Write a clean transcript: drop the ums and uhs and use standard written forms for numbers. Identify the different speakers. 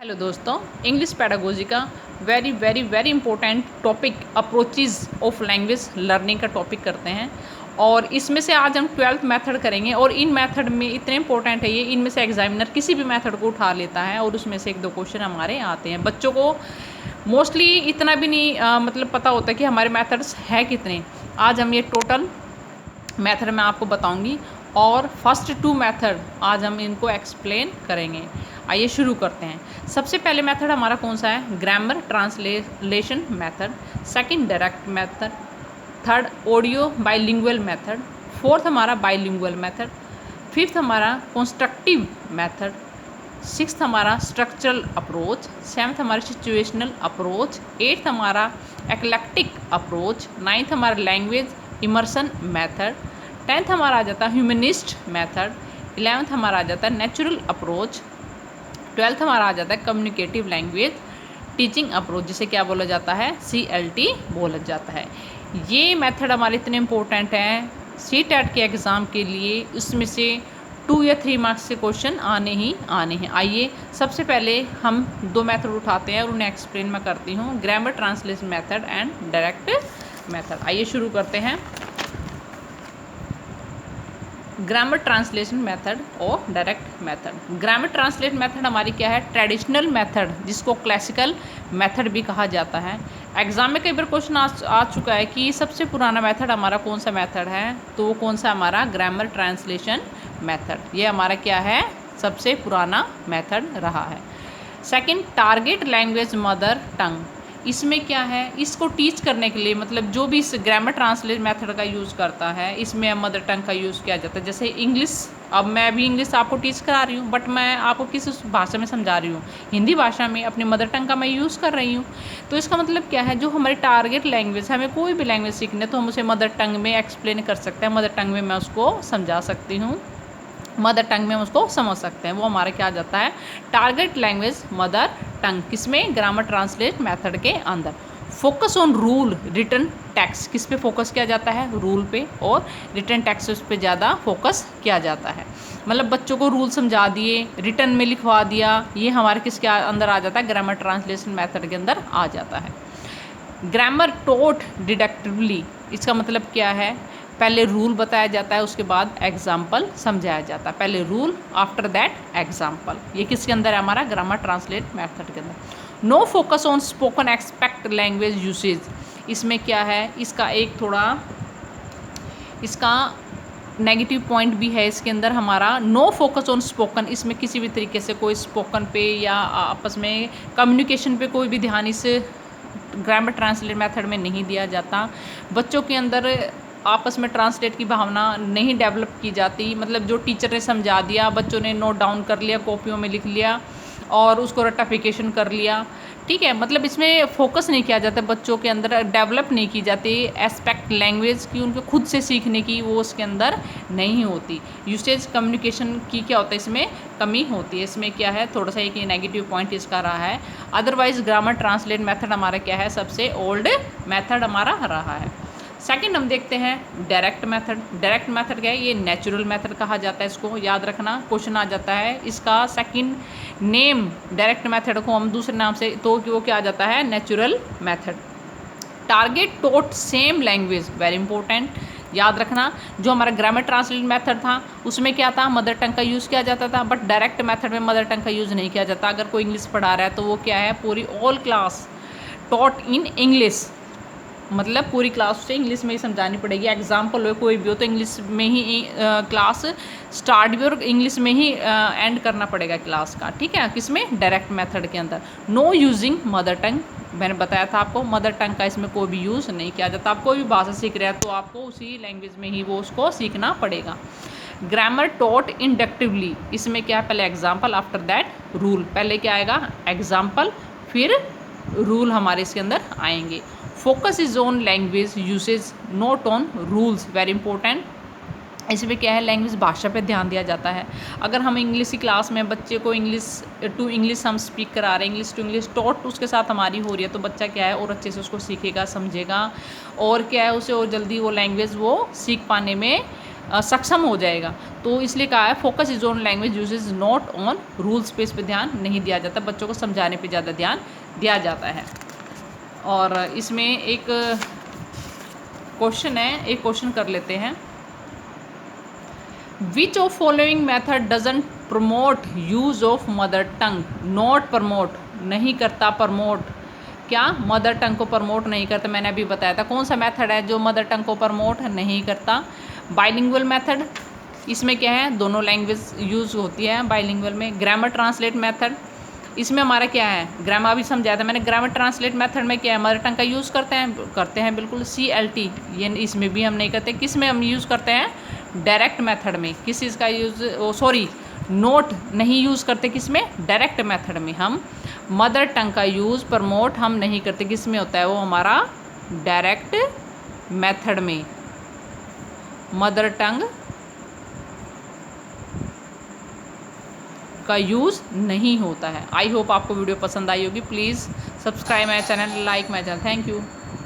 Speaker 1: Hello दोस्तों, English pedagogy का very very very important topic approaches of language learning का topic करते हैं। और इसमें से आज हम 12th मेथड करेंगे। और इन मेथड में इतने इंपॉर्टेंट है ये, इनमें से एग्जामिनर किसी भी मेथड को उठा लेता है और उसमें से एक दो क्वेश्चन हमारे आते हैं। बच्चों को मोस्टली इतना भी नहीं मतलब पता होता कि हमारे मेथड्स हैं कितने। आज हम ये टोटल मेथड मैं आपको बताऊंगी और फर्स्ट 2 मेथड आज हम इनको एक्सप्लेन करेंगे। आइए शुरू करते हैं। सबसे पहले मेथड हमारा कौन सा है? Grammar translation method. Second direct method. Third audio bilingual method. Fourth हमारा बाइलिंगुअल मेथड। फिफ्थ हमारा कंस्ट्रक्टिव मेथड। सिक्स्थ हमारा स्ट्रक्चरल अप्रोच। सेवन्थ हमारा सिचुएशनल अप्रोच। एट्थ हमारा एक्लेक्टिक अप्रोच। नाइन्थ हमारा लैंग्वेज इमर्सन मेथड। 10th हमारा आ जाता है ह्यूमनिस्ट मेथड। 11th हमारा आ जाता है नेचुरल अप्रोच। 12th हमारा आ जाता है कम्युनिकेटिव लैंग्वेज टीचिंग अप्रोच, जिसे क्या बोला जाता है? CLT बोला जाता है। ये मेथड हमारे इतने इंपॉर्टेंट हैं CTET के एग्ज़ाम के लिए, उसमें से 2 या 3 मार्क्स से क्वेश्चन आने ही आने हैं। आइए सबसे पहले हम 2 मेथड उठाते हैं और उन्हें एक्सप्लेन मैं करती हूँ, grammar translation method and direct method. आइए शुरू करते हैं। ग्रामर ट्रांसलेशन मेथड और direct method. Grammar translation method हमारी क्या है? ट्रेडिशनल मेथड, जिसको क्लासिकल मेथड भी कहा जाता है। एग्जाम में कई बार क्वेश्चन आ चुका है कि सबसे पुराना मेथड हमारा कौन सा मेथड है, तो वो कौन सा हमारा ग्रामर ट्रांसलेशन मेथड। ये हमारा क्या है? सबसे पुराना मेथड रहा है। Second, target language mother tongue. इसमें क्या है? इसको टीच करने के लिए, मतलब जो भी इस ग्रामर ट्रांसलेट मेथड का यूज़ करता है, इसमें मदर टंग का यूज़ किया जाता है। जैसे इंग्लिश, अब मैं भी इंग्लिश आपको टीच करा रही हूँ, बट मैं आपको किस भाषा में समझा रही हूँ? हिंदी भाषा में, अपनी मदर टंग का मैं यूज़ कर रही हूँ। तो इसका मतलब क्या है? जो हमारी टारगेट लैंग्वेज है, हमें कोई भी लैंग्वेज सीखने तो हम उसे मदर टंग में एक्सप्लेन कर सकते हैं, मदर टंग में मैं उसको समझा सकती हूँ, मदर टंग में हम उसको समझ सकते हैं। वो हमारा क्या आ जाता है? Target language mother tongue. किसमें? ग्रामर ट्रांसलेट मेथड के अंदर। Focus on rule return text. किस पे फोकस किया जाता है? रूल पे। और रिटर्न टेक्स्ट पे ज़्यादा फोकस किया जाता है। मतलब बच्चों को रूल समझा दिए, रिटर्न में लिखवा दिया, ये हमारे किसके अंदर आ जाता है? ग्रामर ट्रांसलेशन मेथड के अंदर आ जाता है। ग्रामर टोट डिडक्टिवली। इसका मतलब क्या है? पहले रूल बताया जाता है, उसके बाद एग्जाम्पल समझाया जाता है। पहले रूल, आफ्टर दैट एग्जाम्पल। ये किसके अंदर है? हमारा ग्रामर ट्रांसलेट मेथड के अंदर। No focus on spoken expect language usage. इसमें क्या है? इसका एक थोड़ा इसका नेगेटिव पॉइंट भी है इसके अंदर हमारा। नो फोकस ऑन स्पोकन, इसमें किसी भी तरीके से कोई स्पोकन पे या आपस में कम्युनिकेशन पे कोई भी ध्यान इस ग्रामर ट्रांसलेट मेथड में नहीं दिया जाता। बच्चों के अंदर आपस में ट्रांसलेट की भावना नहीं डेवलप की जाती। मतलब जो टीचर ने समझा दिया, बच्चों ने नोट डाउन कर लिया, कॉपियों में लिख लिया और उसको रट्टाफिकेशन कर लिया, ठीक है। मतलब इसमें फोकस नहीं किया जाता, बच्चों के अंदर डेवलप नहीं की जाती एस्पेक्ट लैंग्वेज की, उनको खुद से सीखने की वो उसके अंदर नहीं होती। यूसेज कम्युनिकेशन की क्या होता है? इसमें कमी होती है। इसमें क्या है? थोड़ा सा एक नेगेटिव पॉइंट इसका रहा है। अदरवाइज ग्रामर ट्रांसलेट मेथड हमारा क्या है? सबसे ओल्ड मेथड हमारा रहा है। सेकंड हम देखते हैं डायरेक्ट मेथड। डायरेक्ट मेथड क्या है? ये नेचुरल मेथड कहा जाता है, इसको याद रखना, क्वेश्चन आ जाता है इसका। सेकंड नेम डायरेक्ट मेथड को हम दूसरे नाम से, तो वो क्या आ जाता है? Natural method. टारगेट टोट सेम लैंग्वेज, वेरी इंपॉर्टेंट, याद रखना। जो हमारा ग्रामर ट्रांसलेट मेथड था उसमें क्या था? मदर टंग का यूज़ किया जाता था, बट डायरेक्ट मेथड में मदर टंग का यूज़ नहीं किया जाता। अगर कोई इंग्लिश पढ़ा रहा है तो वो क्या है? पूरी all class taught in English, मतलब पूरी क्लास से इंग्लिश में ही समझानी पड़ेगी। एग्जाम्पल हो कोई भी हो तो इंग्लिश में ही क्लास स्टार्ट भी और इंग्लिश में ही एंड करना पड़ेगा क्लास का, ठीक है। किसमें? डायरेक्ट मेथड के अंदर। नो यूजिंग मदर टंग, मैंने बताया था आपको, मदर टंग का इसमें कोई भी यूज़ नहीं किया जाता। आप कोई भी भाषा सीख रहे हैं तो आपको उसी लैंग्वेज में ही वो उसको सीखना पड़ेगा। ग्रामर टॉट इंडक्टिवली, इसमें क्या है? पहले एग्जाम्पल, आफ्टर दैट रूल। पहले क्या आएगा? एग्जाम्पल, फिर रूल हमारे इसके अंदर आएंगे। Focus is on language usage not on rules, very important. इसमें क्या है? लैंग्वेज भाषा पे ध्यान दिया जाता है। अगर हम इंग्लिश की क्लास में बच्चे को इंग्लिश टू इंग्लिश हम स्पीक करा रहे हैं, इंग्लिश टू इंग्लिश टॉट उसके साथ हमारी हो रही है, तो बच्चा क्या है? और अच्छे से उसको सीखेगा, समझेगा, और क्या है? उसे और जल्दी वो लैंग्वेज वो सीख पाने में सक्षम हो जाएगा। तो इसलिए कहा है focus is on language usage not on rules पे, इस पे ध्यान नहीं दिया जाता, बच्चों को समझाने पे ज़्यादा ध्यान दिया जाता है। और इसमें एक क्वेश्चन है, एक क्वेश्चन कर लेते हैं। Which of following method doesn't promote use of mother tongue? Not promote, नहीं करता, प्रमोट क्या मदर टंग को प्रमोट नहीं करता, मैंने अभी बताया था। कौन सा मेथड है जो मदर टंग को प्रमोट नहीं करता? बाइलिंगुअल मेथड, इसमें क्या है दोनों लैंग्वेज यूज़ होती है बाइलिंगुअल में। ग्रामर ट्रांसलेट मेथड, इसमें हमारा क्या है, ग्रामर अभी समझाया था मैंने। ग्रामर ट्रांसलेट मेथड में क्या है, मदर टंग का यूज़ करते हैं बिल्कुल। CLT ये इसमें भी हम नहीं करते। किस में हम यूज़ करते हैं? डायरेक्ट मेथड में। किस चीज़ का यूज़, सॉरी नोट नहीं यूज़ करते, किस में? डायरेक्ट मेथड में हम मदर टंग का यूज़ प्रमोट हम नहीं करते। किस में होता है वो हमारा? डायरेक्ट मेथड में मदर टंग का यूज़ नहीं होता है। आई होप आपको वीडियो पसंद आई होगी। Please subscribe my channel, like my channel. Thank you.